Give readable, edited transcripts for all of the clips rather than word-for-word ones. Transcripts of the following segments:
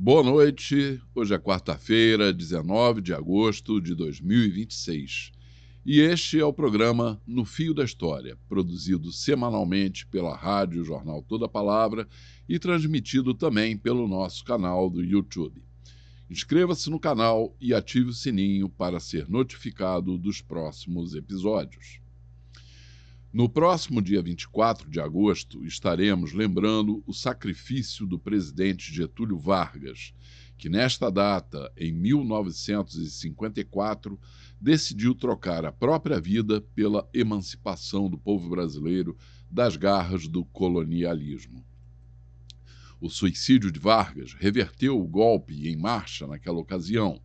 Boa noite, hoje é quarta-feira, 19 de agosto de 2026. E este é o programa No Fio da História, produzido semanalmente pela Rádio Jornal Toda Palavra e transmitido também pelo nosso canal do YouTube. Inscreva-se no canal e ative o sininho para ser notificado dos próximos episódios. No próximo dia 24 de agosto, estaremos lembrando o sacrifício do presidente Getúlio Vargas, que nesta data, em 1954, decidiu trocar a própria vida pela emancipação do povo brasileiro das garras do colonialismo. O suicídio de Vargas reverteu o golpe em marcha naquela ocasião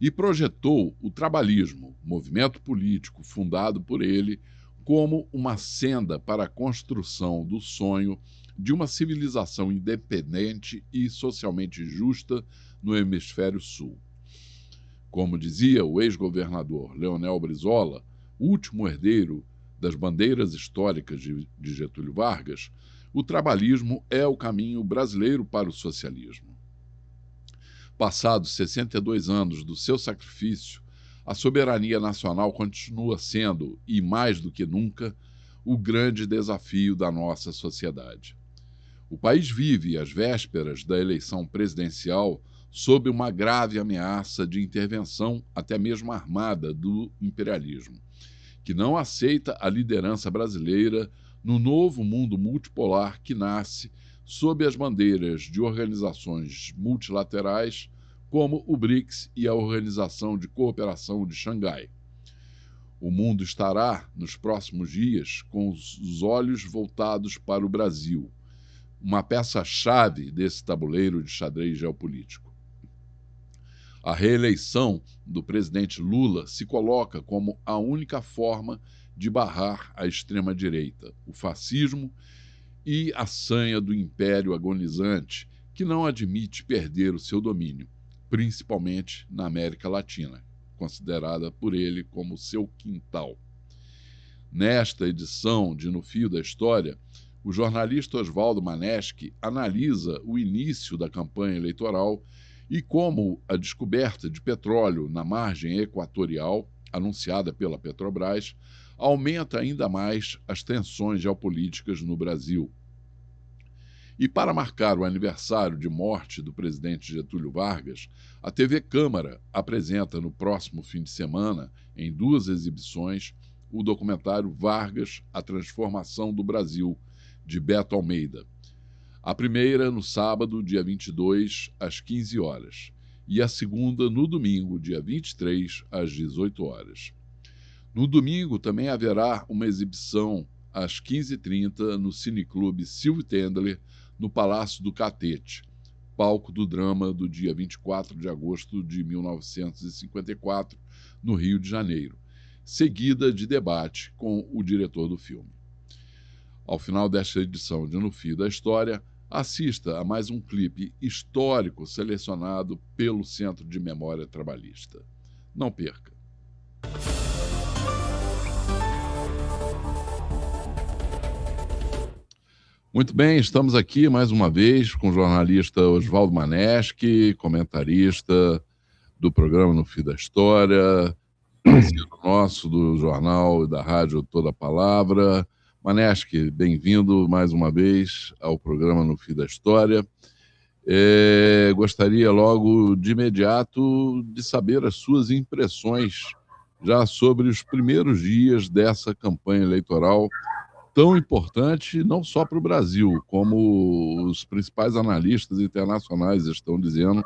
e projetou o trabalhismo, movimento político fundado por ele, como uma senda para a construção do sonho de uma civilização independente e socialmente justa no Hemisfério Sul. Como dizia o ex-governador Leonel Brizola, último herdeiro das bandeiras históricas de Getúlio Vargas, o trabalhismo é o caminho brasileiro para o socialismo. Passados 62 anos do seu sacrifício, a soberania nacional continua sendo, e mais do que nunca, o grande desafio da nossa sociedade. O país vive às vésperas da eleição presidencial sob uma grave ameaça de intervenção, até mesmo armada, do imperialismo, que não aceita a liderança brasileira no novo mundo multipolar que nasce sob as bandeiras de organizações multilaterais como o BRICS e a Organização de Cooperação de Xangai. O mundo estará, nos próximos dias, com os olhos voltados para o Brasil, uma peça-chave desse tabuleiro de xadrez geopolítico. A reeleição do presidente Lula se coloca como a única forma de barrar a extrema-direita, o fascismo e a sanha do império agonizante, que não admite perder o seu domínio, principalmente na América Latina, considerada por ele como seu quintal. Nesta edição de No Fio da História, o jornalista Oswaldo Maneschi analisa o início da campanha eleitoral e como a descoberta de petróleo na margem equatorial, anunciada pela Petrobras, aumenta ainda mais as tensões geopolíticas no Brasil. E para marcar o aniversário de morte do presidente Getúlio Vargas, a TV Câmara apresenta no próximo fim de semana, em 2 exibições, o documentário Vargas, a Transformação do Brasil, de Beto Almeida. A primeira no sábado, dia 22, às 15 horas, e a segunda no domingo, dia 23, às 18 horas. No domingo também haverá uma exibição às 15h30 no Cineclube Silvio Tendler, no Palácio do Catete, palco do drama do dia 24 de agosto de 1954, no Rio de Janeiro, seguida de debate com o diretor do filme. Ao final desta edição de No Fio da História, assista a mais um clipe histórico selecionado pelo Centro de Memória Trabalhista. Não perca! Muito bem, estamos aqui mais uma vez com o jornalista Oswaldo Maneschi, comentarista do programa No Fio da História, parceiro nosso do jornal e da rádio Toda Palavra. Maneschi, bem-vindo mais uma vez ao programa No Fio da História. Gostaria logo de imediato de saber as suas impressões já sobre os primeiros dias dessa campanha eleitoral tão importante não só para o Brasil, como os principais analistas internacionais estão dizendo,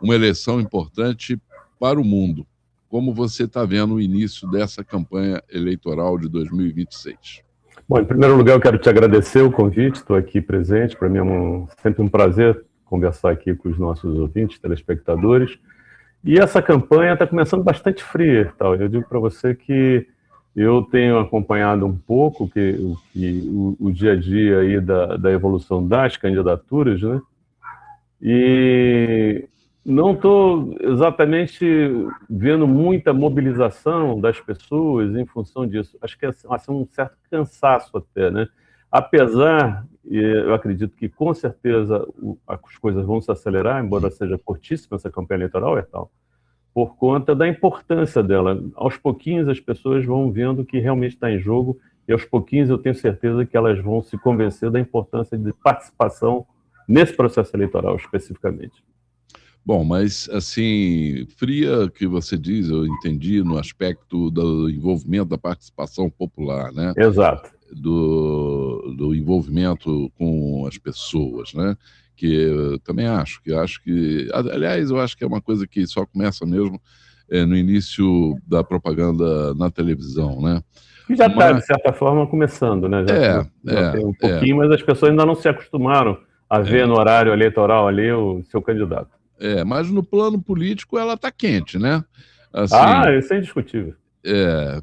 uma eleição importante para o mundo. Como você está vendo o início dessa campanha eleitoral de 2026? Bom, em primeiro lugar, eu quero te agradecer o convite, estou aqui presente, para mim é sempre um prazer conversar aqui com os nossos ouvintes, telespectadores, e essa campanha está começando bastante fria. Eu digo para você que eu tenho acompanhado um pouco o dia a dia aí da evolução das candidaturas, né? E não estou exatamente vendo muita mobilização das pessoas em função disso. Acho que é assim, um certo cansaço até, né? apesar, eu acredito que com certeza as coisas vão se acelerar, embora seja curtíssima essa campanha eleitoral, por conta da importância dela. Aos pouquinhos as pessoas vão vendo o que realmente está em jogo e aos pouquinhos eu tenho certeza que elas vão se convencer da importância de participação nesse processo eleitoral especificamente. Bom, mas assim, fria que você diz, eu entendi no aspecto do envolvimento da participação popular, né? Exato. Do envolvimento com as pessoas, né? Que eu também acho que, aliás, eu acho que é uma coisa que só começa mesmo no início da propaganda na televisão, né? Que já está, de certa forma, começando, né? Já tem um pouquinho, mas as pessoas ainda não se acostumaram a ver no horário eleitoral ali o seu candidato. Mas no plano político ela está quente, né? Assim, isso é indiscutível.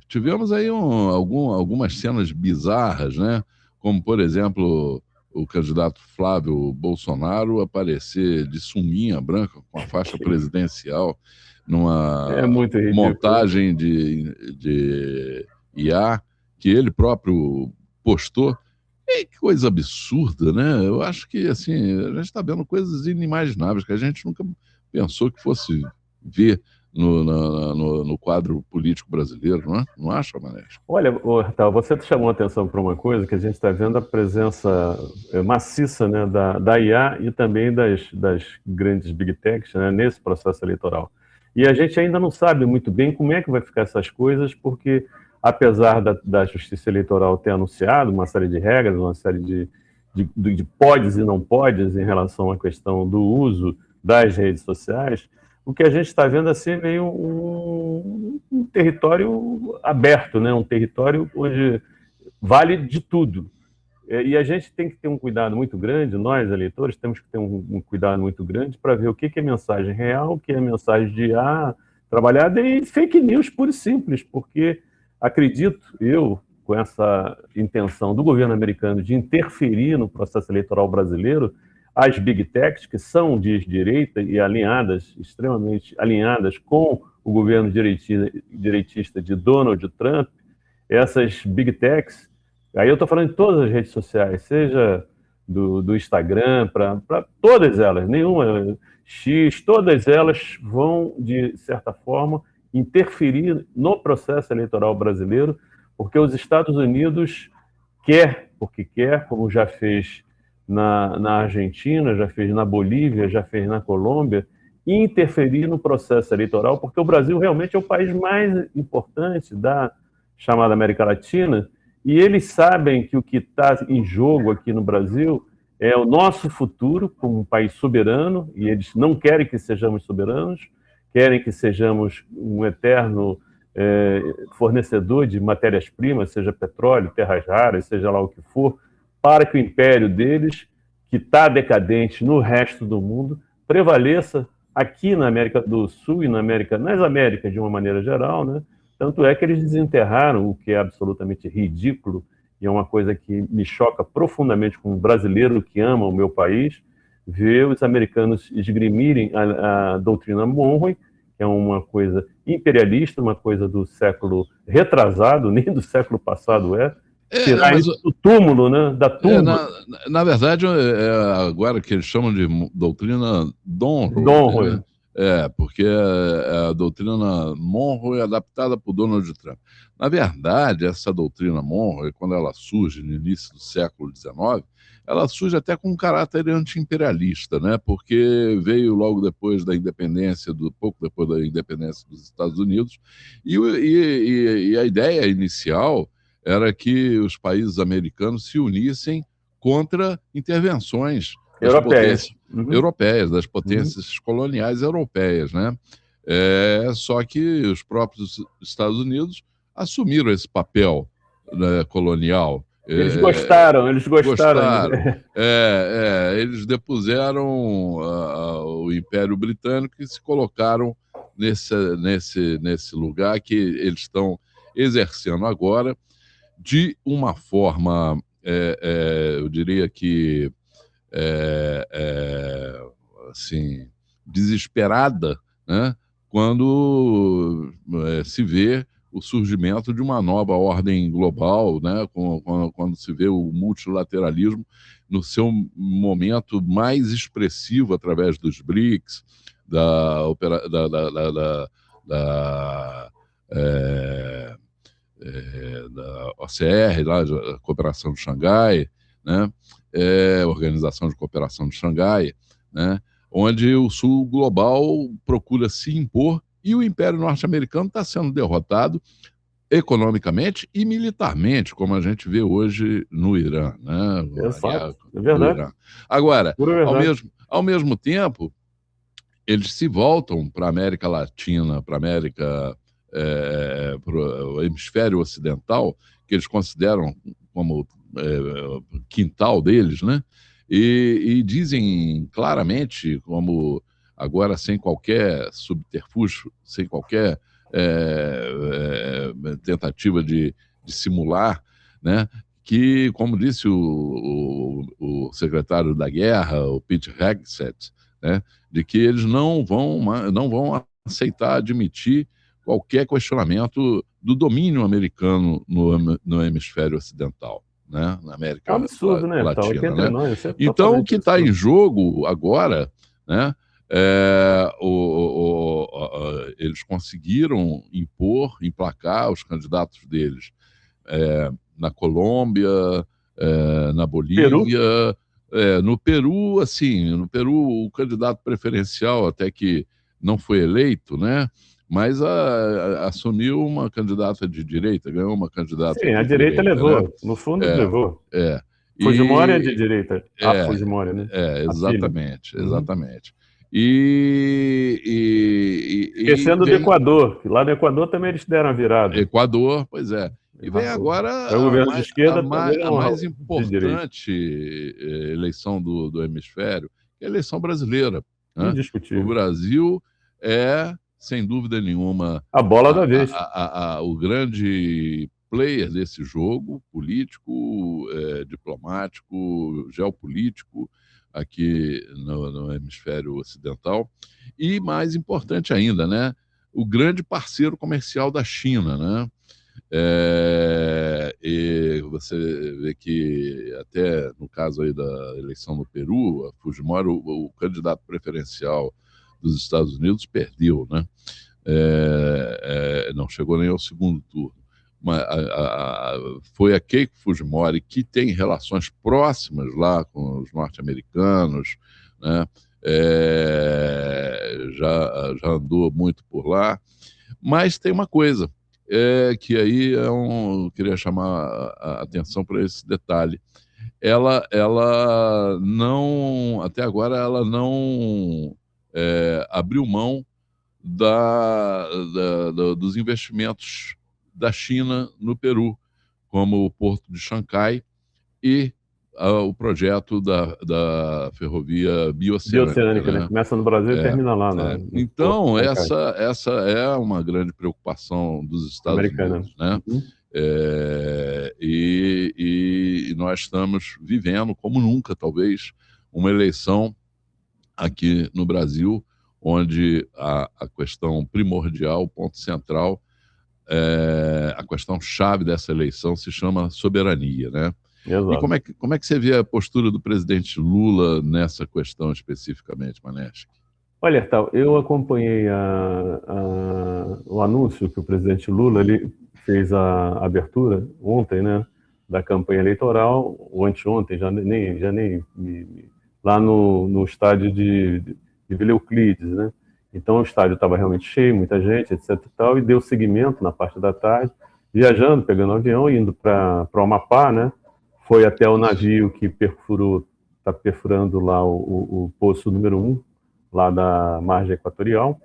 Tivemos aí algumas cenas bizarras, né? Como, por exemplo, o candidato Flávio Bolsonaro aparecer de sunguinha branca com a faixa presidencial numa muito ridículo. montagem de IA que ele próprio postou. E que coisa absurda, né? Eu acho que assim, a gente está vendo coisas inimagináveis que a gente nunca pensou que fosse ver no quadro político brasileiro, não é? Não acha, Manés? Olha, Tal, você chamou a atenção para uma coisa que a gente está vendo a presença maciça, né, da IA e também das grandes big techs, né, nesse processo eleitoral. E a gente ainda não sabe muito bem como é que vai ficar essas coisas, porque apesar da Justiça Eleitoral ter anunciado uma série de regras, uma série de podes e não podes em relação à questão do uso das redes sociais, o que a gente está vendo assim é meio um território aberto, né? Um território onde vale de tudo. E a gente tem que ter um cuidado muito grande, nós, eleitores, temos que ter um cuidado muito grande para ver o que é mensagem real, o que é mensagem de trabalhada e fake news pura e simples, porque acredito, eu, com essa intenção do governo americano de interferir no processo eleitoral brasileiro, as big techs, que são de direita e alinhadas, extremamente alinhadas com o governo direitista de Donald Trump, essas big techs, aí eu estou falando de todas as redes sociais, seja do Instagram, para todas elas, nenhuma X, todas elas vão, de certa forma, interferir no processo eleitoral brasileiro, porque os Estados Unidos porque quer, como já fez na Argentina, já fez na Bolívia, já fez na Colômbia, interferir no processo eleitoral, porque o Brasil realmente é o país mais importante da chamada América Latina, e eles sabem que o que está em jogo aqui no Brasil é o nosso futuro como um país soberano, e eles não querem que sejamos soberanos, querem que sejamos um eterno fornecedor de matérias-primas, seja petróleo, terras raras, seja lá o que for, para que o império deles, que está decadente no resto do mundo, prevaleça aqui na América do Sul e nas Américas de uma maneira geral, né? Tanto é que eles desenterraram, o que é absolutamente ridículo, e é uma coisa que me choca profundamente como brasileiro que ama o meu país, ver os americanos esgrimirem a doutrina Monroe, que é uma coisa imperialista, uma coisa do século retrasado, nem do século passado tirar isso do túmulo, né? Da tumba. Na verdade, agora que eles chamam de doutrina Monroe, né? Porque a doutrina Monroe é adaptada por Donald Trump. Na verdade, essa doutrina Monroe, quando ela surge no início do século XIX, ela surge até com um caráter anti-imperialista, né? Porque veio logo depois da independência, pouco depois da independência dos Estados Unidos, e a ideia inicial era que os países americanos se unissem contra intervenções europeias, das potências coloniais europeias, né? Só que os próprios Estados Unidos assumiram esse papel, né, colonial. Eles gostaram. Eles depuseram o Império Britânico e se colocaram nesse lugar que eles estão exercendo agora de uma forma, eu diria que, assim, desesperada, né? Quando se vê o surgimento de uma nova ordem global, né, quando se vê o multilateralismo no seu momento mais expressivo através dos BRICS, da OCR, lá, da Cooperação de Xangai, né, Organização de Cooperação de Xangai, né, onde o Sul global procura se impor e o Império Norte-Americano está sendo derrotado economicamente e militarmente, como a gente vê hoje no Irã, né? Exato, é verdade. Irã. Agora, Pura verdade. ao mesmo tempo, eles se voltam para a América Latina, para o hemisfério ocidental, que eles consideram como quintal deles, né? E dizem claramente, como agora sem qualquer subterfúgio, sem qualquer tentativa de simular, né? Que, como disse o secretário da Guerra, o Pete Hegseth, né? De que eles não vão aceitar admitir qualquer questionamento do domínio americano no hemisfério ocidental, né? Na América É um absurdo, né? Latina. Aqui entre né? nós, é Então, o que está absurdo. em jogo agora, né? Eles conseguiram emplacar os candidatos deles na Colômbia, na Bolívia, no Peru, assim, no Peru o candidato preferencial até que não foi eleito, né? Mas assumiu uma candidata de direita, ganhou uma candidata Sim, de a direita levou, né? no fundo levou. É. Fujimori é de direita, a Fujimori, né? Exatamente, Uhum. exatamente. Esquecendo do Equador, lá no Equador também eles deram a virada. Equador, pois é. E vem agora o governo de esquerda a mais importante eleição do hemisfério, que é a eleição brasileira. Né? Indiscutível. O Brasil é, sem dúvida nenhuma, a bola da vez. O grande player desse jogo, político, diplomático, geopolítico, aqui no hemisfério ocidental. E, mais importante ainda, né? O grande parceiro comercial da China, né? E você vê que até no caso aí da eleição no Peru, a Fujimori, o candidato preferencial dos Estados Unidos, perdeu, né? Não chegou nem ao segundo turno. Foi a Keiko Fujimori, que tem relações próximas lá com os norte-americanos, né? Já andou muito por lá, mas tem uma coisa, que aí queria chamar a atenção para esse detalhe. Ela não, até agora, ela não abriu mão dos investimentos da China no Peru, como o Porto de Xangai e o projeto da ferrovia bioceânica, né? Começa no Brasil e termina lá. Então, essa é uma grande preocupação dos Estados Unidos, né? Uhum. E nós estamos vivendo, como nunca, talvez, uma eleição aqui no Brasil, onde a questão primordial, o ponto central, a questão chave dessa eleição se chama soberania, né? Exato. E como é que você vê a postura do presidente Lula nessa questão especificamente, Maneschi? Olha, Tal, eu acompanhei o anúncio que o presidente Lula ele fez a abertura ontem, né, da campanha eleitoral, ou anteontem, já nem lá no estádio de Vila Euclides, né? Então o estádio estava realmente cheio, muita gente, etc. e tal, e deu seguimento na parte da tarde, viajando, pegando um avião, indo para o Amapá, né? Foi até o navio que está perfurando lá o poço número 1, lá da margem equatorial,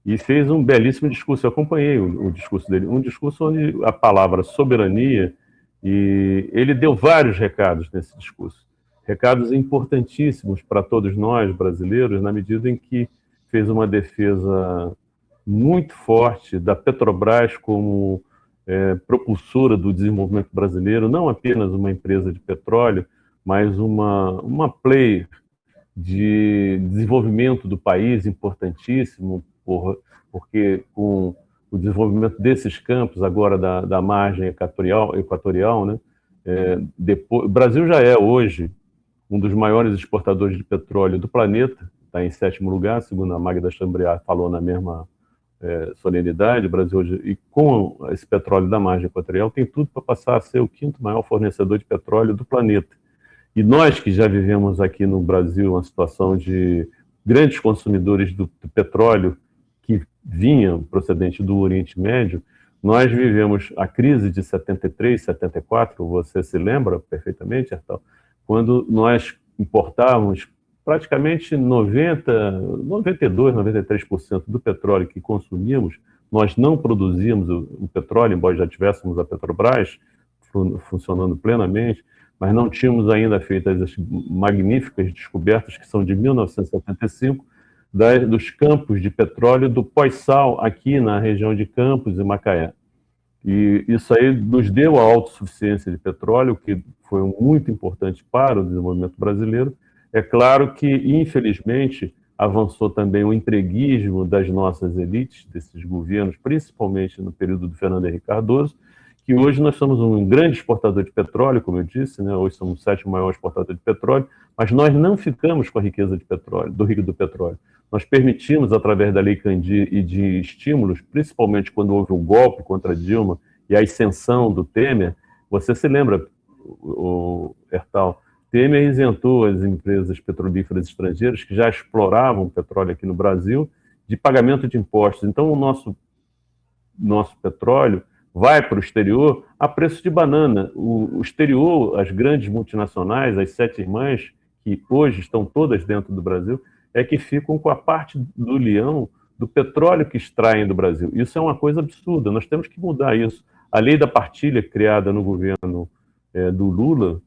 e fez um belíssimo discurso. Eu acompanhei o discurso dele, um discurso onde a palavra soberania, e ele deu vários recados nesse discurso, recados importantíssimos para todos nós brasileiros, na medida em que fez uma defesa muito forte da Petrobras como propulsora do desenvolvimento brasileiro, não apenas uma empresa de petróleo, mas uma player de desenvolvimento do país importantíssimo, porque com o desenvolvimento desses campos agora da margem equatorial, né? O Brasil já é hoje um dos maiores exportadores de petróleo do planeta, está em 7º lugar, segundo a Magda Chambriard falou na mesma solenidade. O Brasil hoje, e com esse petróleo da margem equatorial, tem tudo para passar a ser o 5º maior fornecedor de petróleo do planeta. E nós que já vivemos aqui no Brasil uma situação de grandes consumidores do petróleo que vinham procedente do Oriente Médio, nós vivemos a crise de 73, 74, você se lembra perfeitamente, Artal, quando nós importávamos praticamente 92, 93% do petróleo que consumíamos, nós não produzíamos o petróleo, embora já tivéssemos a Petrobras funcionando plenamente, mas não tínhamos ainda feito as magníficas descobertas que são de 1975, dos campos de petróleo do pós-sal aqui na região de Campos e Macaé. E isso aí nos deu a autossuficiência de petróleo, que foi muito importante para o desenvolvimento brasileiro. É claro que, infelizmente, avançou também o entreguismo das nossas elites, desses governos, principalmente no período do Fernando Henrique Cardoso, que hoje nós somos um grande exportador de petróleo, como eu disse, né? Hoje somos o 7º maior exportador de petróleo, mas nós não ficamos com a riqueza de petróleo, do rio do petróleo. Nós permitimos, através da Lei Candir e de estímulos, principalmente quando houve o golpe contra Dilma e a ascensão do Temer, você se lembra, Ertal, Temer isentou as empresas petrolíferas estrangeiras que já exploravam petróleo aqui no Brasil de pagamento de impostos. Então, o nosso petróleo vai para o exterior a preço de banana. O exterior, as grandes multinacionais, as 7 irmãs, que hoje estão todas dentro do Brasil, é que ficam com a parte do leão do petróleo que extraem do Brasil. Isso é uma coisa absurda, nós temos que mudar isso. A lei da partilha criada no governo do Lula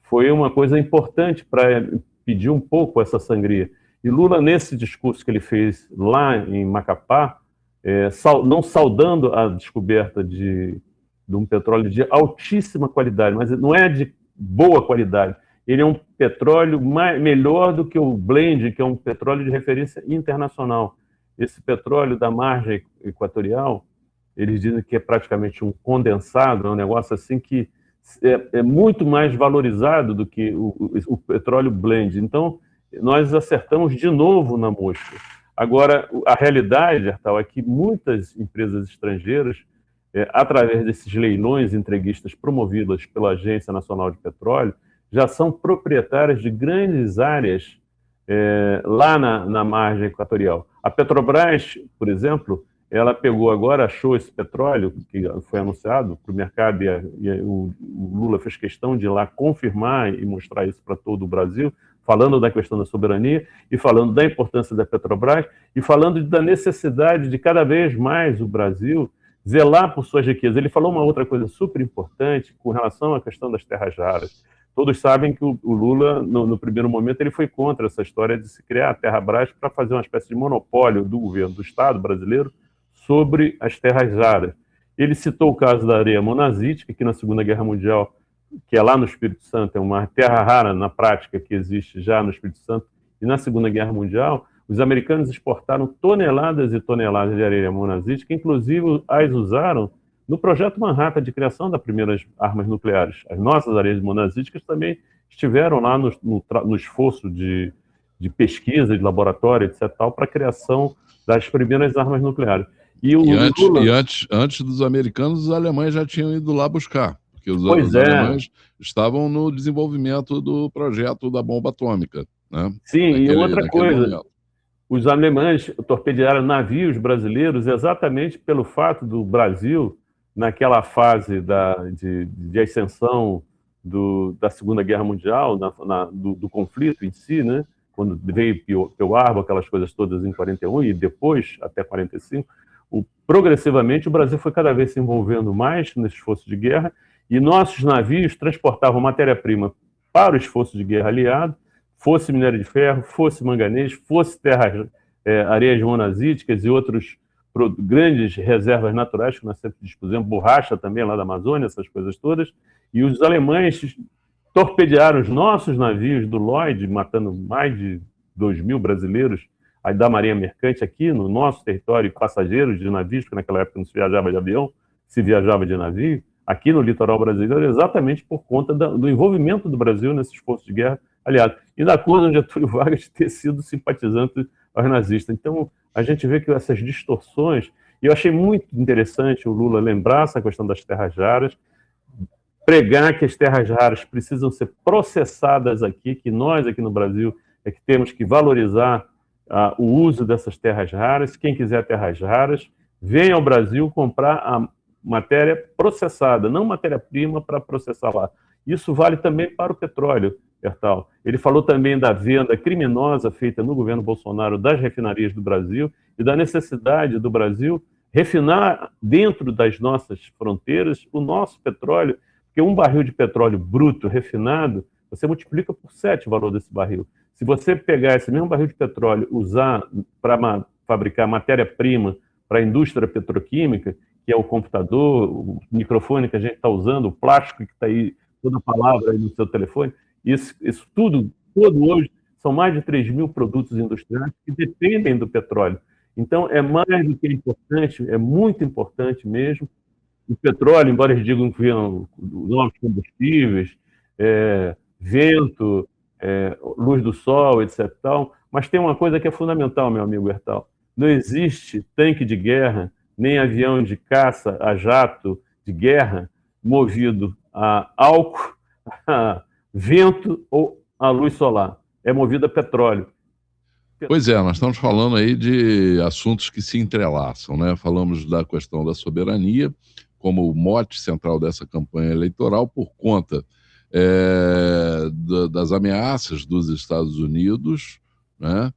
foi uma coisa importante para pedir um pouco essa sangria. E Lula, nesse discurso que ele fez lá em Macapá, não saudando a descoberta de um petróleo de altíssima qualidade, mas não é de boa qualidade, ele é um petróleo melhor do que o blend, que é um petróleo de referência internacional. Esse petróleo da margem equatorial, eles dizem que é praticamente um condensado, é um negócio assim que é muito mais valorizado do que o petróleo blend. Então, nós acertamos de novo na mosca. Agora, a realidade, Artal, é que muitas empresas estrangeiras, através desses leilões entreguistas promovidos pela Agência Nacional de Petróleo, já são proprietárias de grandes áreas lá na margem equatorial. A Petrobras, por exemplo, ela pegou agora, achou esse petróleo que foi anunciado para o mercado e o Lula fez questão de ir lá confirmar e mostrar isso para todo o Brasil, falando da questão da soberania e falando da importância da Petrobras e falando da necessidade de cada vez mais o Brasil zelar por suas riquezas. Ele falou uma outra coisa super importante com relação à questão das terras raras. Todos sabem que o Lula, no primeiro momento, ele foi contra essa história de se criar a Terrabras para fazer uma espécie de monopólio do governo do Estado brasileiro sobre as terras raras. Ele citou o caso da areia monazítica, que na Segunda Guerra Mundial, que é lá no Espírito Santo, é uma terra rara na prática que existe já no Espírito Santo, e na Segunda Guerra Mundial, os americanos exportaram toneladas e toneladas de areia monazítica, inclusive as usaram no projeto Manhattan de criação das primeiras armas nucleares. As nossas areias monazíticas também estiveram lá no esforço de pesquisa, de laboratório, etc., para a criação das primeiras armas nucleares. Antes dos americanos, os alemães já tinham ido lá buscar, porque os alemães estavam no desenvolvimento do projeto da bomba atômica. Né? Sim, e outra coisa, os alemães torpedearam navios brasileiros exatamente pelo fato do Brasil, naquela fase de ascensão da Segunda Guerra Mundial, do conflito em si, né? Quando veio Pearl Harbor, aquelas coisas todas em 41 e depois até 45, progressivamente o Brasil foi cada vez se envolvendo mais nesse esforço de guerra e nossos navios transportavam matéria-prima para o esforço de guerra aliado, fosse minério de ferro, fosse manganês, fosse areias monazíticas e outros grandes reservas naturais que nós sempre dispusemos, borracha também lá da Amazônia, essas coisas todas, e os alemães torpedearam os nossos navios do Lloyd, matando mais de 2.000 brasileiros da Marinha Mercante aqui no nosso território, passageiros de navios, porque naquela época não se viajava de avião, se viajava de navio, aqui no litoral brasileiro, exatamente por conta do envolvimento do Brasil nesse esforço de guerra aliado. E da acusa de Getúlio Vargas de ter sido simpatizante aos nazistas. Então, a gente vê que essas distorções, e eu achei muito interessante o Lula lembrar essa questão das terras raras, pregar que as terras raras precisam ser processadas aqui, que nós aqui no Brasil é que temos que valorizar o uso dessas terras raras. Quem quiser terras raras, venha ao Brasil comprar a matéria processada, não matéria-prima para processar lá. Isso vale também para o petróleo, Bertal. Ele falou também da venda criminosa feita no governo Bolsonaro das refinarias do Brasil e da necessidade do Brasil refinar dentro das nossas fronteiras o nosso petróleo, porque um barril de petróleo bruto refinado, você multiplica por 7 o valor desse barril. Se você pegar esse mesmo barril de petróleo, usar para fabricar matéria-prima para a indústria petroquímica, que é o computador, o microfone que a gente está usando, o plástico que está aí, toda a palavra aí no seu telefone, isso tudo, todo hoje, são mais de 3 mil produtos industriais que dependem do petróleo. Então, é mais do que importante, é muito importante mesmo. O petróleo, embora eles digam que venham novos combustíveis, vento, luz do sol, etc. Tal, mas tem uma coisa que é fundamental, meu amigo Bertal. Não existe tanque de guerra, nem avião de caça a jato de guerra movido a álcool, a vento ou a luz solar. É movido a petróleo. Pois é, nós estamos falando aí de assuntos que se entrelaçam, né? Falamos da questão da soberania como o mote central dessa campanha eleitoral por conta das ameaças dos Estados Unidos, né?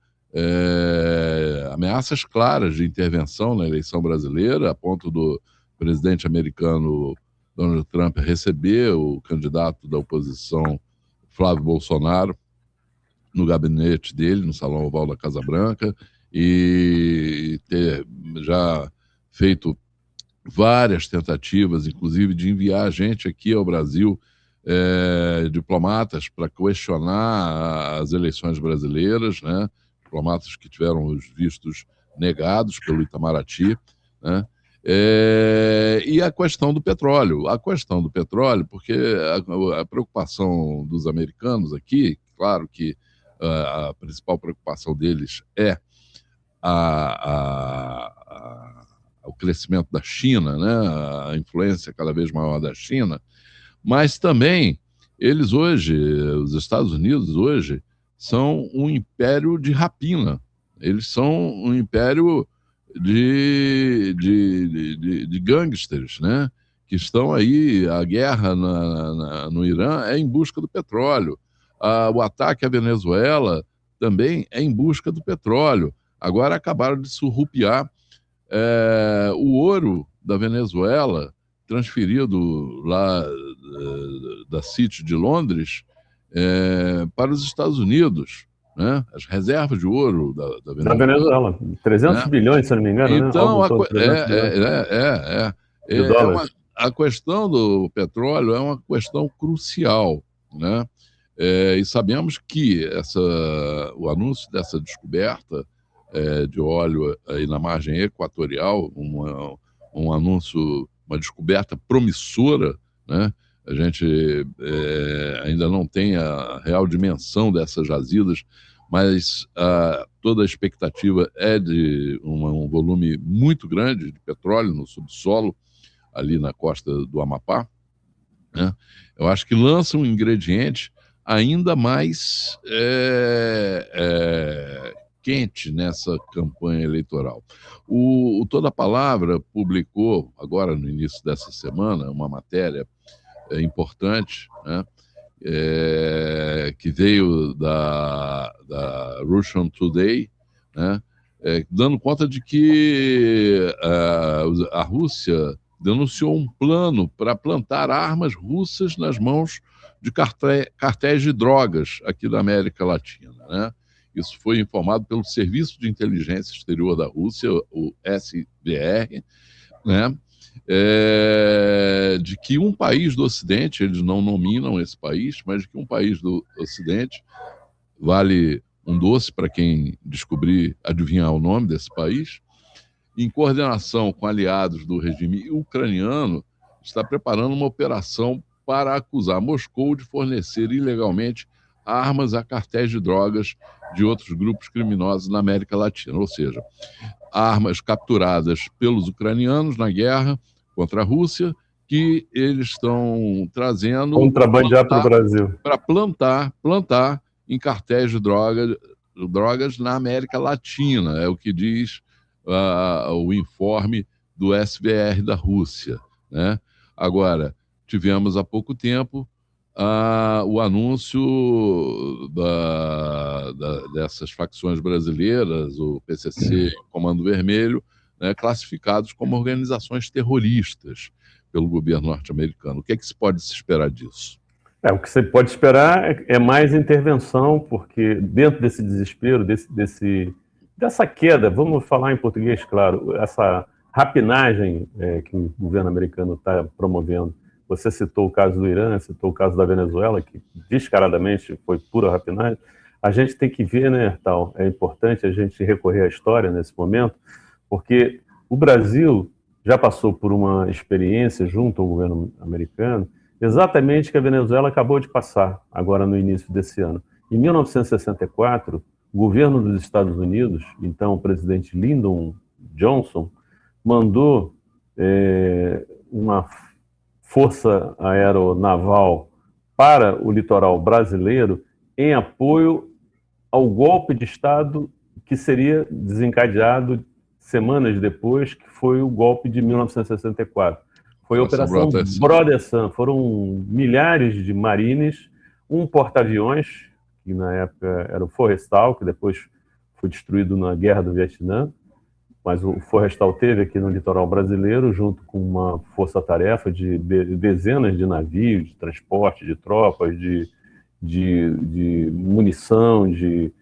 Ameaças claras de intervenção na eleição brasileira, a ponto do presidente americano Donald Trump receber o candidato da oposição, Flávio Bolsonaro, no gabinete dele, no Salão Oval da Casa Branca, e ter já feito várias tentativas, inclusive de enviar gente aqui ao Brasil, diplomatas, para questionar as eleições brasileiras, né? Diplomatas que tiveram os vistos negados pelo Itamaraty, né? E a questão do petróleo. A questão do petróleo, porque a preocupação dos americanos aqui, claro que a principal preocupação deles é o crescimento da China, né? A influência cada vez maior da China, mas também eles hoje, os Estados Unidos hoje, são um império de rapina. Eles são um império de gangsters, né? Que estão aí, a guerra no Irã é em busca do petróleo. O ataque à Venezuela também é em busca do petróleo. Agora acabaram de surrupiar o ouro da Venezuela, transferido lá da City de Londres para os Estados Unidos, né? As reservas de ouro da Venezuela. Da Venezuela, 300 bilhões, se não me engano, então, né? A questão do petróleo é uma questão crucial, né? E sabemos que o anúncio dessa descoberta de óleo aí na margem equatorial, um anúncio, uma descoberta promissora, né? A gente ainda não tem a real dimensão dessas jazidas, mas toda a expectativa é de um volume muito grande de petróleo no subsolo, ali na costa do Amapá, né? Eu acho que lança um ingrediente ainda mais quente nessa campanha eleitoral. O Toda a Palavra publicou, agora no início dessa semana, uma matéria importante, né? Que veio da Russian Today, né? Dando conta de que a Rússia denunciou um plano para plantar armas russas nas mãos de cartéis de drogas aqui da América Latina, né? Isso foi informado pelo Serviço de Inteligência Exterior da Rússia, o SVR, né? De que um país do Ocidente, eles não nominam esse país, mas de que um país do Ocidente, vale um doce para quem descobrir, adivinhar o nome desse país, em coordenação com aliados do regime ucraniano, está preparando uma operação para acusar Moscou de fornecer ilegalmente armas a cartéis de drogas de outros grupos criminosos na América Latina, ou seja, armas capturadas pelos ucranianos na guerra contra a Rússia, que eles estão trazendo Contrabandear para o Brasil. para plantar em cartéis de drogas na América Latina, é o que diz o informe do SVR da Rússia, né? Agora, tivemos há pouco tempo o anúncio dessas facções brasileiras, o PCC e o Comando Vermelho, né, classificados como organizações terroristas pelo governo norte-americano. O que é que se pode se esperar disso? O que você pode esperar é mais intervenção, porque dentro desse desespero, dessa queda, vamos falar em português, claro, essa rapinagem que o governo americano está promovendo. Você citou o caso do Irã, citou o caso da Venezuela, que descaradamente foi pura rapinagem. A gente tem que ver, né, Tal, é importante a gente recorrer à história nesse momento, porque o Brasil já passou por uma experiência junto ao governo americano, exatamente que a Venezuela acabou de passar, agora no início desse ano. Em 1964, o governo dos Estados Unidos, então o presidente Lyndon Johnson, mandou uma força aeronaval para o litoral brasileiro em apoio ao golpe de Estado que seria desencadeado semanas depois, que foi o golpe de 1964. Foi a Operação Brother Sun. Foram milhares de marines, um porta-aviões, que na época era o Forrestal, que depois foi destruído na Guerra do Vietnã, mas o Forrestal teve aqui no litoral brasileiro, junto com uma força-tarefa de dezenas de navios, de transporte, de tropas, de munição, de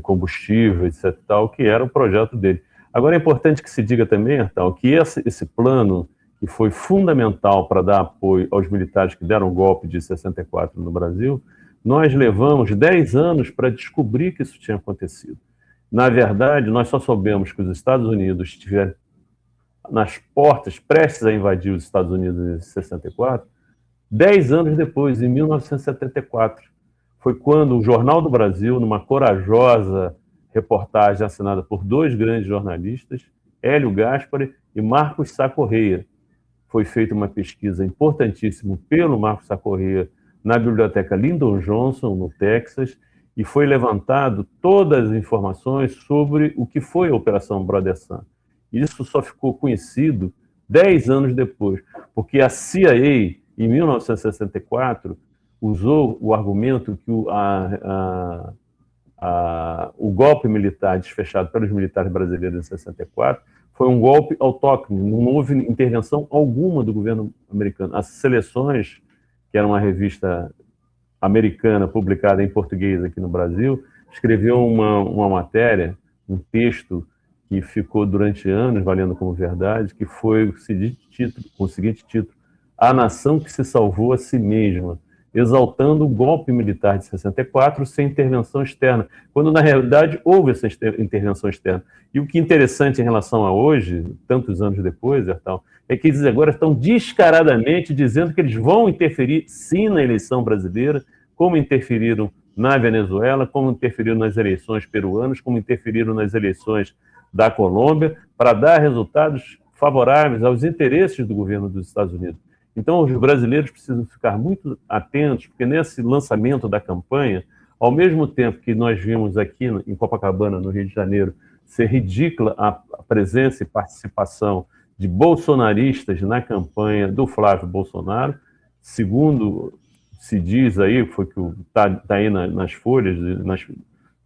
combustível, etc. Tal, que era o projeto dele. Agora é importante que se diga também, Tal, que esse plano, que foi fundamental para dar apoio aos militares que deram o golpe de 64 no Brasil, nós levamos 10 anos para descobrir que isso tinha acontecido. Na verdade, nós só soubemos que os Estados Unidos estiveram nas portas, prestes a invadir os Estados Unidos em 64, 10 anos depois, em 1974. Foi quando o Jornal do Brasil, numa corajosa reportagem assinada por dois grandes jornalistas, Hélio Gaspari e Marcos Sá Correia, foi feita uma pesquisa importantíssima pelo Marcos Sá Correia na Biblioteca Lyndon Johnson, no Texas, e foi levantado todas as informações sobre o que foi a Operação Brother Sun. Isso só ficou conhecido 10 anos depois, porque a CIA, em 1964, usou o argumento que o golpe militar desfechado pelos militares brasileiros em 64 foi um golpe autóctone, não houve intervenção alguma do governo americano. As Seleções, que era uma revista americana publicada em português aqui no Brasil, escreveu uma matéria, um texto que ficou durante anos valendo como verdade, que foi com o seguinte título: A Nação que se Salvou a Si Mesma, exaltando o golpe militar de 64 sem intervenção externa, quando na realidade houve essa intervenção externa. E o que é interessante em relação a hoje, tantos anos depois, é que eles agora estão descaradamente dizendo que eles vão interferir sim na eleição brasileira, como interferiram na Venezuela, como interferiram nas eleições peruanas, como interferiram nas eleições da Colômbia, para dar resultados favoráveis aos interesses do governo dos Estados Unidos. Então, os brasileiros precisam ficar muito atentos, porque nesse lançamento da campanha, ao mesmo tempo que nós vimos aqui em Copacabana, no Rio de Janeiro, ser ridícula a presença e participação de bolsonaristas na campanha do Flávio Bolsonaro, segundo se diz aí, foi que está aí nas folhas,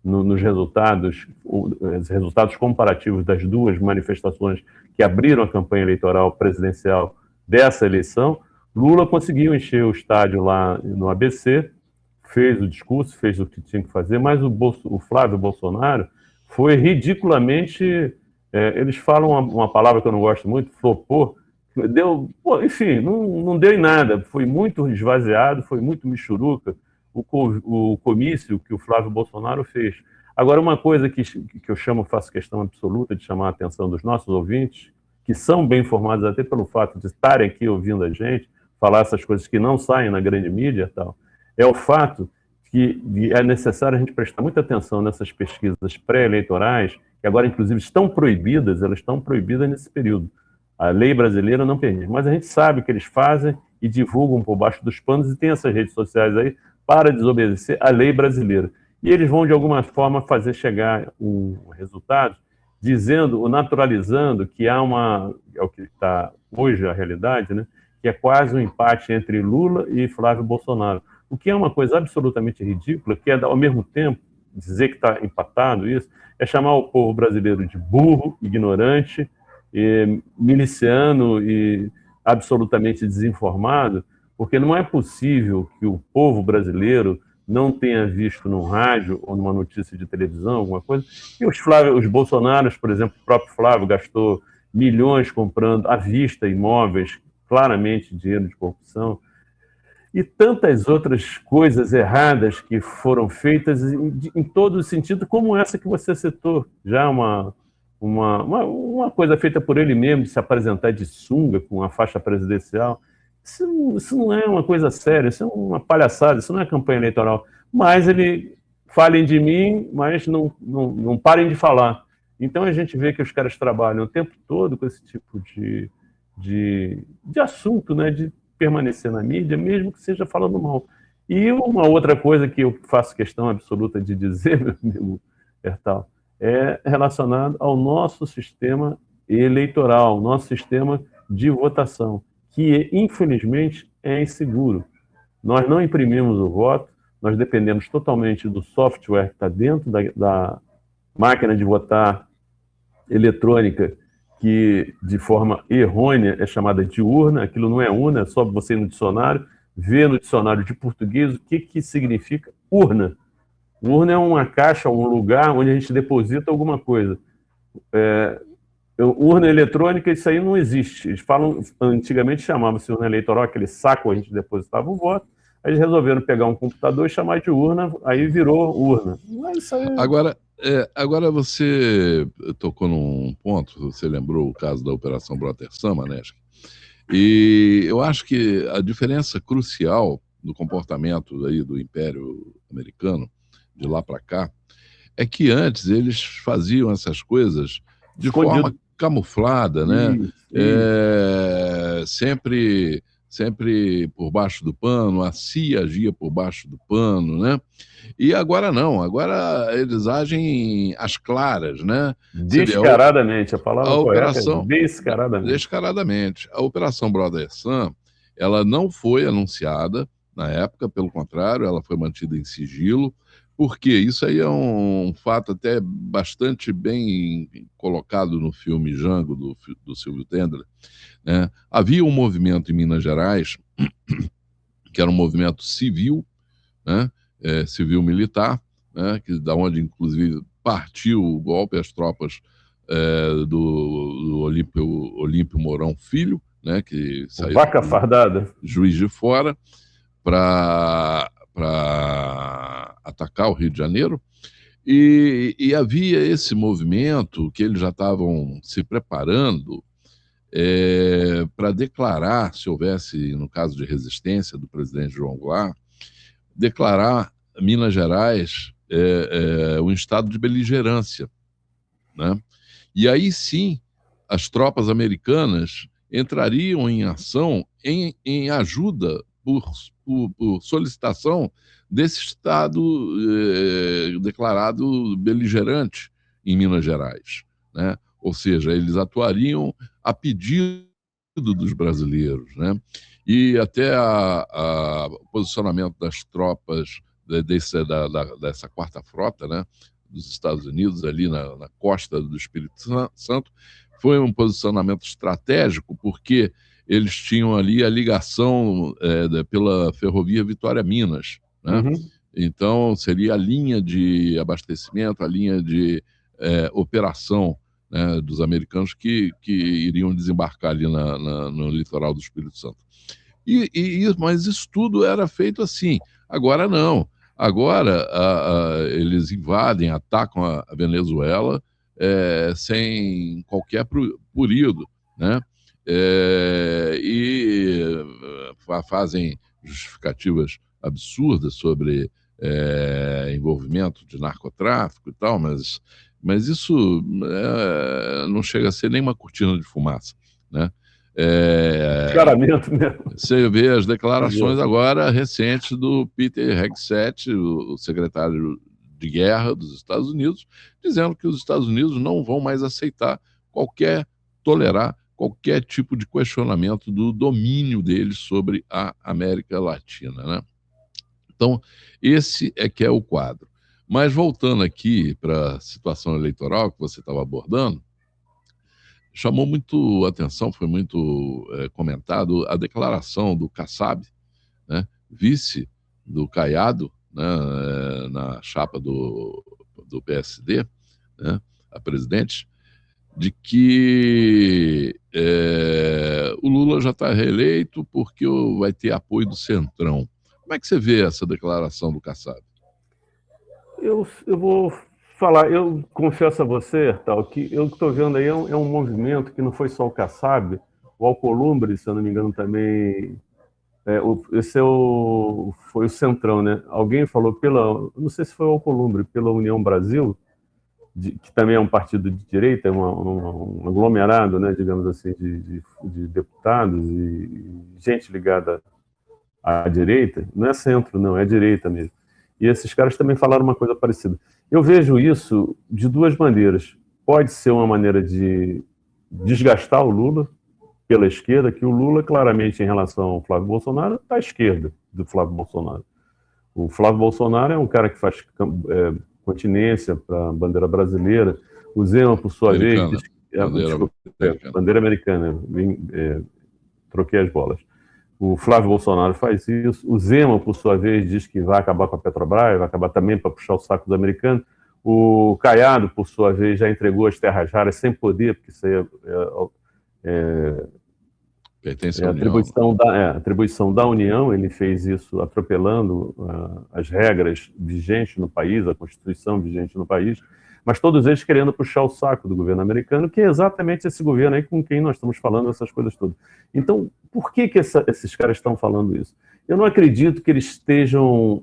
nos resultados, os resultados comparativos das duas manifestações que abriram a campanha eleitoral presidencial dessa eleição, Lula conseguiu encher o estádio lá no ABC, fez o discurso, fez o que tinha que fazer, mas o Flávio Bolsonaro foi ridiculamente, eles falam uma palavra que eu não gosto muito, flopou, enfim, não deu em nada, foi muito esvaziado, foi muito michuruca o comício que o Flávio Bolsonaro fez. Agora, uma coisa que eu faço questão absoluta de chamar a atenção dos nossos ouvintes, que são bem informados até pelo fato de estarem aqui ouvindo a gente, falar essas coisas que não saem na grande mídia e tal, é o fato que é necessário a gente prestar muita atenção nessas pesquisas pré-eleitorais, que agora, inclusive, elas estão proibidas nesse período. A lei brasileira não permite, mas a gente sabe que eles fazem e divulgam por baixo dos panos e tem essas redes sociais aí para desobedecer a lei brasileira. E eles vão, de alguma forma, fazer chegar um resultado dizendo, ou naturalizando, que é o que está hoje a realidade, né? Que é quase um empate entre Lula e Flávio Bolsonaro. O que é uma coisa absolutamente ridícula, que é, ao mesmo tempo, dizer que está empatado isso, é chamar o povo brasileiro de burro, ignorante, miliciano e absolutamente desinformado, porque não é possível que o povo brasileiro não tenha visto no rádio ou numa notícia de televisão, alguma coisa, e os bolsonaros, por exemplo, o próprio Flávio gastou milhões comprando à vista imóveis, claramente dinheiro de corrupção, e tantas outras coisas erradas que foram feitas em todo o sentido, como essa que você citou, já uma coisa feita por ele mesmo, de se apresentar de sunga com a faixa presidencial. Isso não é uma coisa séria, isso é uma palhaçada, isso não é campanha eleitoral. Mas falem de mim, mas não parem de falar. Então a gente vê que os caras trabalham o tempo todo com esse tipo de assunto, né, de permanecer na mídia, mesmo que seja falando mal. E uma outra coisa que eu faço questão absoluta de dizer, meu amigo Bertal, é relacionado ao nosso sistema eleitoral, nosso sistema de votação, que, infelizmente, é inseguro. Nós não imprimimos o voto, nós dependemos totalmente do software que está dentro da máquina de votar eletrônica, que, de forma errônea, é chamada de urna. Aquilo não é urna, é só você ir no dicionário, ver no dicionário de português o que significa urna. Urna é uma caixa, um lugar onde a gente deposita alguma coisa. Urna eletrônica, isso aí não existe. Eles falam, antigamente chamava-se urna eleitoral, aquele saco onde a gente depositava o voto. Aí eles resolveram pegar um computador e chamar de urna, aí virou urna. Mas isso aí... Agora você tocou num ponto, você lembrou o caso da Operação Brother Sun, Manesca, e eu acho que a diferença crucial do comportamento aí do Império Americano, de lá para cá, é que antes eles faziam essas coisas de forma camuflada, né? Sempre por baixo do pano, a CIA agia por baixo do pano, né? E agora não, agora eles agem às claras, né? Descaradamente, a palavra correta é descaradamente. A Operação Brother Sun, ela não foi anunciada na época, pelo contrário, ela foi mantida em sigilo, porque isso aí é um fato até bastante bem colocado no filme Django, do Silvio Tendler, né? Havia um movimento em Minas Gerais, que era um movimento civil, né? Civil-militar, né? Da onde, inclusive, partiu o golpe, as tropas do Olímpio Mourão Filho, né? Que saiu vaca fardada, Juiz de Fora, para atacar o Rio de Janeiro, e havia esse movimento que eles já estavam se preparando para declarar, se houvesse, no caso de resistência do presidente João Goulart, declarar Minas Gerais um estado de beligerância, né? E aí sim, as tropas americanas entrariam em ação em ajuda por solicitação desse estado declarado beligerante em Minas Gerais, né? Ou seja, eles atuariam a pedido dos brasileiros, né? E até o posicionamento das tropas dessa quarta frota, né, dos Estados Unidos, ali na costa do Espírito Santo, foi um posicionamento estratégico, porque eles tinham ali a ligação pela ferrovia Vitória-Minas, né? Uhum. Então, seria a linha de abastecimento, a linha de operação, né, dos americanos que iriam desembarcar ali no litoral do Espírito Santo. Mas isso tudo era feito assim. Agora não. Agora eles invadem, atacam a Venezuela sem qualquer prurido, né? Fazem justificativas absurdas sobre envolvimento de narcotráfico e tal, mas isso não chega a ser nem uma cortina de fumaça, né? Descaramento mesmo. Você vê as declarações agora recentes do Peter Hegseth, o secretário de guerra dos Estados Unidos, dizendo que os Estados Unidos não vão mais aceitar tolerar qualquer tipo de questionamento do domínio deles sobre a América Latina, né? Então, esse que é o quadro. Mas voltando aqui para a situação eleitoral que você estava abordando, chamou muito atenção, foi muito comentado a declaração do Kassab, né, vice do Caiado, né, na chapa do PSD, né, a presidente, de que o Lula já está reeleito porque vai ter apoio do Centrão. Como é que você vê essa declaração do Kassab? Eu vou falar, eu confesso a você, tal, que eu estou vendo aí é um movimento que não foi só o Kassab, o Alcolumbre, se eu não me engano, também. Esse foi o Centrão, né? Alguém falou não sei se foi o Alcolumbre, pela União Brasil, que também é um partido de direita, um aglomerado, né, digamos assim, de deputados e gente ligada à direita. Não é centro, não, é direita mesmo. E esses caras também falaram uma coisa parecida. Eu vejo isso de duas maneiras. Pode ser uma maneira de desgastar o Lula pela esquerda, que o Lula, claramente, em relação ao Flávio Bolsonaro, está à esquerda do Flávio Bolsonaro. O Flávio Bolsonaro é um cara que faz continência para a bandeira brasileira. O Zema, por sua vez... Bandeira americana. Troquei as bolas. O Flávio Bolsonaro faz isso. O Zema, por sua vez, diz que vai acabar com a Petrobras, vai acabar também para puxar o saco do americano. O Caiado, por sua vez, já entregou as terras raras sem poder, porque isso aí pertence à atribuição da União. Ele fez isso atropelando as regras vigentes no país, a Constituição vigente no país, mas todos eles querendo puxar o saco do governo americano, que é exatamente esse governo aí com quem nós estamos falando essas coisas todas. Então, por que esses caras estão falando isso? Eu não acredito que eles estejam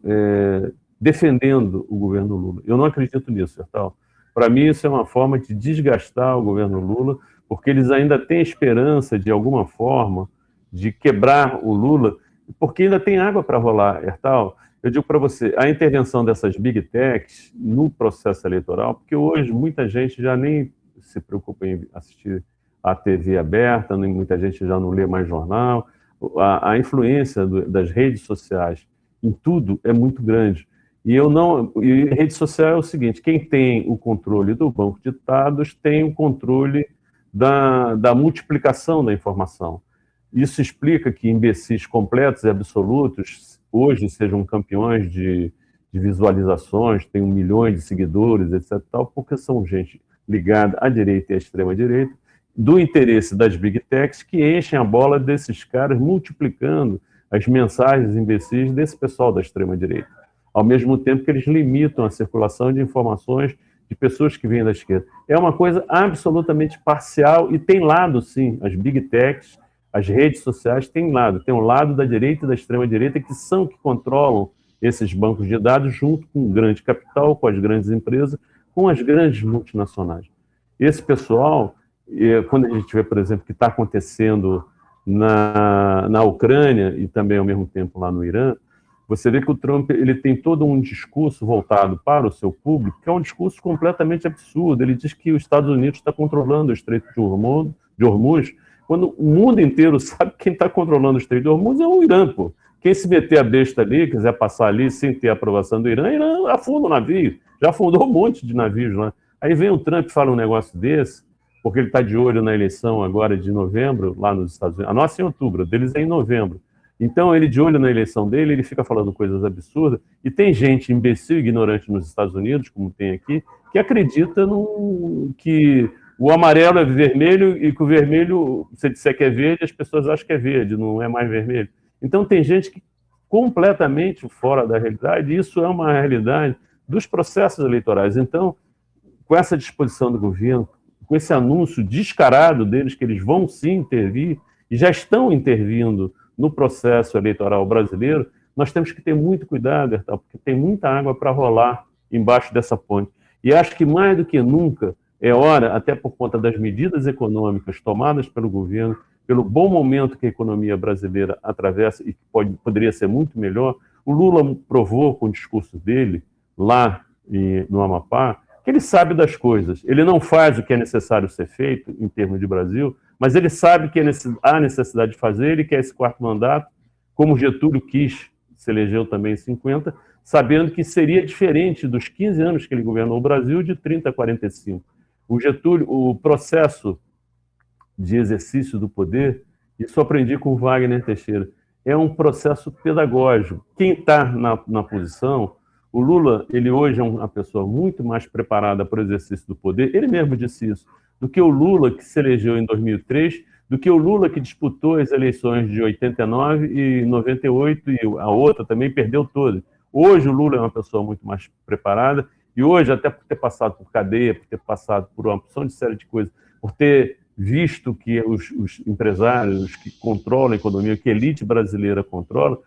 defendendo o governo Lula. Eu não acredito nisso, Sertal. Para mim, isso é uma forma de desgastar o governo Lula, porque eles ainda têm esperança, de alguma forma, de quebrar o Lula, porque ainda tem água para rolar, Sertal. Eu digo para você, a intervenção dessas big techs no processo eleitoral, porque hoje muita gente já nem se preocupa em assistir a TV aberta, nem muita gente já não lê mais jornal. A influência das redes sociais em tudo é muito grande. E rede social é o seguinte: quem tem o controle do banco de dados tem o controle da multiplicação da informação. Isso explica que imbecis completos e absolutos hoje sejam campeões de visualizações, têm 1 milhão de seguidores, etc., porque são gente ligada à direita e à extrema-direita, do interesse das big techs, que enchem a bola desses caras, multiplicando as mensagens imbecis desse pessoal da extrema-direita, ao mesmo tempo que eles limitam a circulação de informações de pessoas que vêm da esquerda. É uma coisa absolutamente parcial e tem lado, sim. As big techs, as redes sociais têm lado. Tem um lado da direita e da extrema-direita que controlam esses bancos de dados junto com o grande capital, com as grandes empresas, com as grandes multinacionais. Esse pessoal, quando a gente vê, por exemplo, o que está acontecendo na Ucrânia e também, ao mesmo tempo, lá no Irã, você vê que o Trump ele tem todo um discurso voltado para o seu público, que é um discurso completamente absurdo. Ele diz que os Estados Unidos está controlando o Estreito de Hormuz, quando o mundo inteiro sabe que quem está controlando o Estreito de Hormuz é o Irã, pô. Quem se meter a besta ali, quiser passar ali sem ter a aprovação do Irã, afunda o navio. Já afundou um monte de navios lá. Aí vem o Trump e fala um negócio desse, porque ele está de olho na eleição agora de novembro, lá nos Estados Unidos. A nossa é em outubro, a deles é em novembro. Então, ele de olho na eleição dele, ele fica falando coisas absurdas, e tem gente imbecil e ignorante nos Estados Unidos, como tem aqui, que acredita que o amarelo é vermelho e que o vermelho, se disser que é verde, as pessoas acham que é verde, não é mais vermelho. Então tem gente que completamente fora da realidade, e isso é uma realidade dos processos eleitorais. Então, com essa disposição do governo, com esse anúncio descarado deles que eles vão sim intervir, e já estão intervindo no processo eleitoral brasileiro, nós temos que ter muito cuidado, Bertal, porque tem muita água para rolar embaixo dessa ponte. E acho que mais do que nunca é hora, até por conta das medidas econômicas tomadas pelo governo, pelo bom momento que a economia brasileira atravessa e que poderia ser muito melhor. O Lula provou com o discurso dele, lá no Amapá, que ele sabe das coisas. Ele não faz o que é necessário ser feito, em termos de Brasil, mas ele sabe que há necessidade de fazer, ele quer esse quarto mandato, como Getúlio quis, se elegeu também em 50, sabendo que seria diferente dos 15 anos que ele governou o Brasil, de 30 a 45. O Getúlio, o processo de exercício do poder, isso eu aprendi com o Wagner Teixeira, é um processo pedagógico. Quem está na posição, o Lula, ele hoje é uma pessoa muito mais preparada para o exercício do poder, ele mesmo disse isso, do que o Lula que se elegeu em 2003, do que o Lula que disputou as eleições de 89 e 98, e a outra também perdeu todas. Hoje o Lula é uma pessoa muito mais preparada, e hoje, até por ter passado por cadeia, por ter passado por uma opção de série de coisas, por ter visto que os empresários que controlam a economia, que a elite brasileira controla,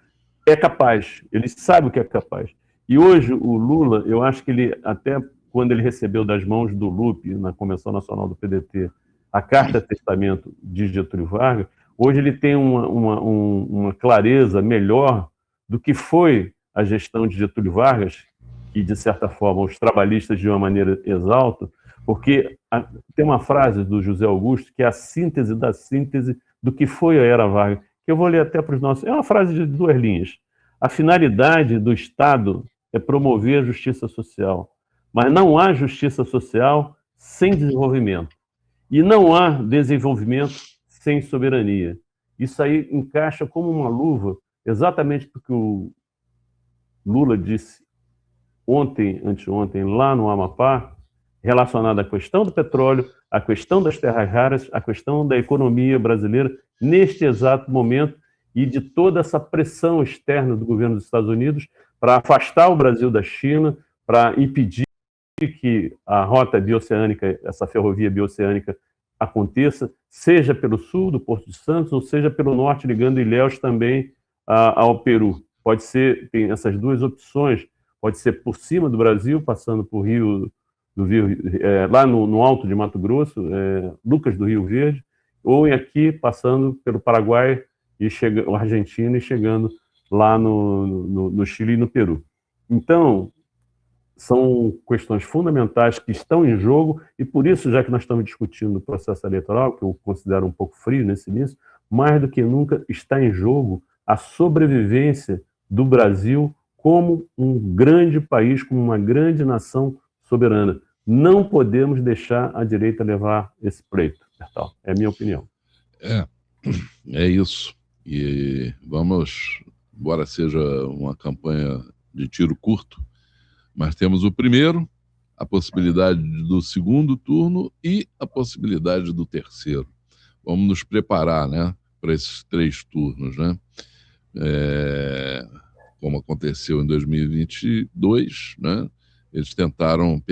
é capaz, ele sabe o que é capaz. E hoje o Lula, eu acho que ele, até quando ele recebeu das mãos do Lupe, na Convenção Nacional do PDT, a Carta Testamento de Getúlio Vargas, hoje ele tem uma clareza melhor do que foi a gestão de Getúlio Vargas, que, de certa forma, os trabalhistas, de uma maneira, exaltam, porque tem uma frase do José Augusto que é a síntese da síntese do que foi a Era Vargas, que eu vou ler até para os nossos... É uma frase de 2 linhas. A finalidade do Estado é promover a justiça social, mas não há justiça social sem desenvolvimento. E não há desenvolvimento sem soberania. Isso aí encaixa como uma luva, exatamente porque o Lula disse ontem, anteontem, lá no Amapá, relacionado à questão do petróleo, à questão das terras raras, à questão da economia brasileira, neste exato momento, e de toda essa pressão externa do governo dos Estados Unidos para afastar o Brasil da China, para impedir que a rota bioceânica, essa ferrovia bioceânica, aconteça, seja pelo sul do Porto de Santos, ou seja pelo norte, ligando Ilhéus também ao Peru. Pode ser, tem essas duas opções, pode ser por cima do Brasil, passando por lá no alto de Mato Grosso, Lucas do Rio Verde, ou aqui, passando pelo Paraguai, e Argentina, e chegando lá no Chile e no Peru. Então, são questões fundamentais que estão em jogo, e por isso, já que nós estamos discutindo o processo eleitoral, que eu considero um pouco frio nesse início, mais do que nunca está em jogo a sobrevivência do Brasil como um grande país, como uma grande nação soberana. Não podemos deixar a direita levar esse pleito, Bertal. É a minha opinião. É isso. E vamos, embora seja uma campanha de tiro curto, mas temos o primeiro, a possibilidade do segundo turno e a possibilidade do terceiro. Vamos nos preparar, né, para esses 3 turnos, né? Como aconteceu em 2022, né? Eles perderam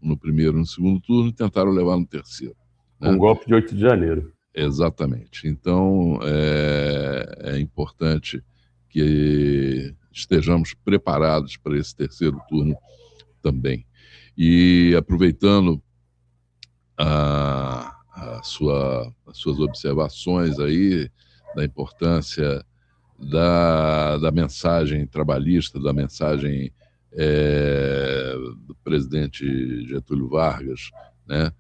no primeiro e no segundo turno e tentaram levar no terceiro. Né? Um golpe de 8 de janeiro. Exatamente. Então, é importante que estejamos preparados para esse terceiro turno também. E aproveitando as suas observações aí, da importância da mensagem trabalhista, da mensagem do presidente Getúlio Vargas, né?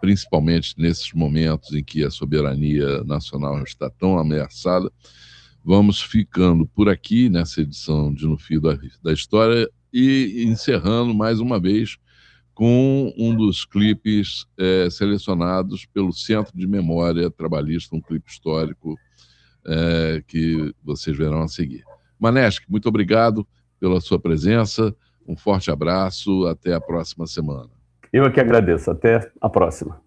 Principalmente nesses momentos em que a soberania nacional está tão ameaçada. Vamos ficando por aqui nessa edição de No Fio da História e encerrando mais uma vez com um dos clipes selecionados pelo Centro de Memória Trabalhista, um clipe histórico que vocês verão a seguir. Maneschi, muito obrigado pela sua presença, um forte abraço, até a próxima semana. Eu é que agradeço, até a próxima.